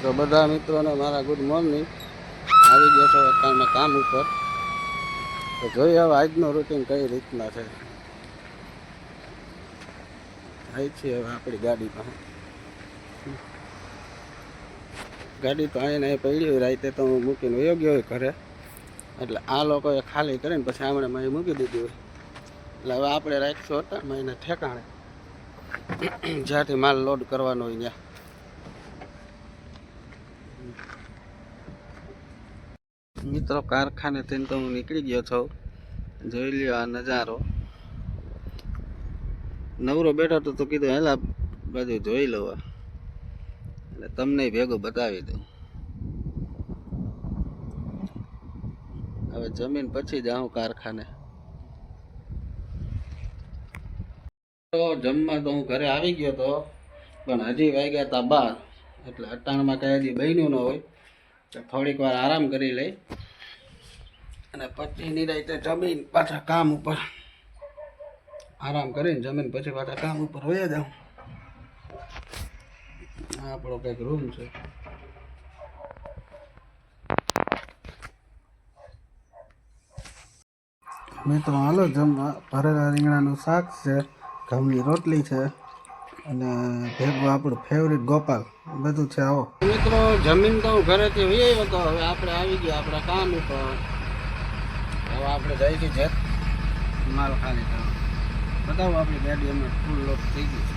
તો બધા મિત્રોને મારા ગુડ મોર્નિંગ. આવી ગયો છો અત્યારના કામ ઉપર. તો જોઈએ હવે આજનું રૂટીન કઈ રીતના છે. આવી છે હવે આપણી ગાડી પાસે. ગાડી તો અહીં અહીં પડી હોય, રાતે તો હું મૂકીને યોગ્ય હોય ઘરે. એટલે આ લોકોએ ખાલી કરીને પછી આમણે મેં મૂકી દીધી હોય. એટલે હવે આપણે રાખીશું અત્યારમાં એને ઠેકાણે, જ્યાંથી માલ લોડ કરવાનો હોય ત્યાં. મિત્રો કારખાને થઈને તો હું નીકળી ગયો છું. જોઈ લ્યો આ નજારો. નવરો બેઠો તો કીધું હેલા બાજુ જોઈ લઉં, એટલે તમને ભેગું બતાવી દઉં. હવે જમીન પછી જાઉં કારખાને. તો જમવા તો હું ઘરે આવી ગયો તો, પણ હજી વાગ્યા હતા 12. એટલે અટાણમાં કઈ હજી બન્યું ન હોય તો થોડીક વાર આરામ કરી લઈ અને પછી નિરાંતે જમીન પાછા કામ ઉપર આરામ કરીને જમીન પછી પાછા કામ ઉપર વયા જાઉં. આ આપણો કંઈક રૂમ છે. મિત્રો હાલો જમવા. ભરેલા રીંગણાનું શાક છે, ઘઉંની રોટલી છે અને ભેગું આપણું ફેવરિટ ગોપાલ બધું છે. આવો મિત્રો, જમીન તો હું ઘરેથી વહી આવ્યો હતો. હવે આપણે આવી ગયા આપણા કામ ઉપર. હવે આપણે જઈશું છે માલ ખાલી કરવા. બતાવો આપણી ગાડી અમે ફૂલ લોડ થઈ ગઈ છે.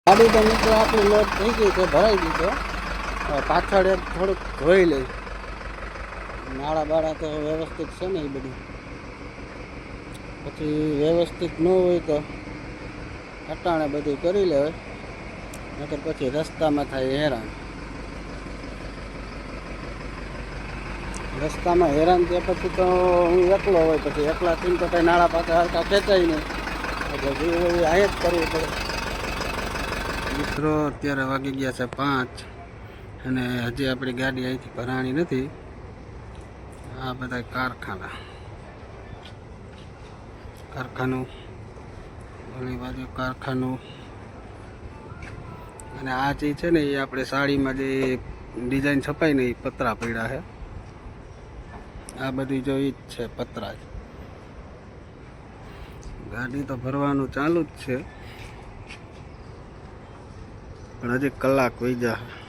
ગાડી તો મિત્રો આપણી લોડ થઈ ગઈ છે, ભરાઈ ગઈ છે. પાછળ એક થોડુંક ધોઈ લઈ. નાળા બાળા તો વ્યવસ્થિત છે ને એ બધું. પછી વ્યવસ્થિત ન હોય તો અટાણે બધું કરી લેવાય, નકર પછી રસ્તામાં થાય હેરાન. રસ્તામાં હેરાન થયા પછી તો હું એકલો હોય, પછી એકલાથી તો કંઈ નાળા પાછા હરકા ખેંચાય નહીં, એટલે જે હોય આ જ કરવું પડે. મિત્રો અત્યારે વાગી ગયા છે 5 અને હજી આપણી ગાડી અહીંથી ભરાણી નથી. આ બધા કારખાનું ઓલી બાજુ કારખાનું. અને આ ચીજ છે ને એ આપણે સાડીમાં જે ડિઝાઇન છપાય ને એ પતરા પડ્યા છે. આ બધી જો ઈ જ છે પતરા જ. ગાડી તો ભરવાનું ચાલુ જ છે, પણ હજી કલાક વહી જાય.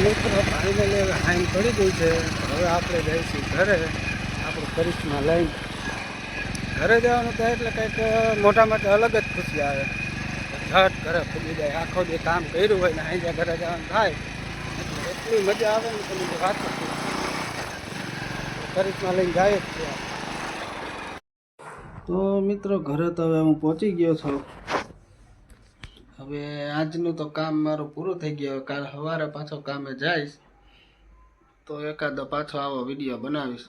મિત્રો ફાઇનલી હવે હાઈન પડી ગઈ છે. હવે આપણે જઈશું ઘરે આપણું કરિશ્મા લઈને. ઘરે જવાનું થાય એટલે કંઈક મોટામાં અલગ જ ખુશી આવે. ઝટ ઘરે પૂરી જાય. આખો જે કામ કર્યું હોય ને અહીં જ્યાં ઘરે જવાનું થાય એટલે એટલી મજા આવે ને તમે વાત કરિશ્મા લઈને જાય જ છે. તો મિત્રો ઘરે તો હવે હું પહોંચી ગયો છું. હવે આજનું તો કામ મારું પૂરું થઈ ગયું. કાલ સવારે પાછો કામે જઈશ તો એકાદો પાછો આવો વિડીયો બનાવીશ.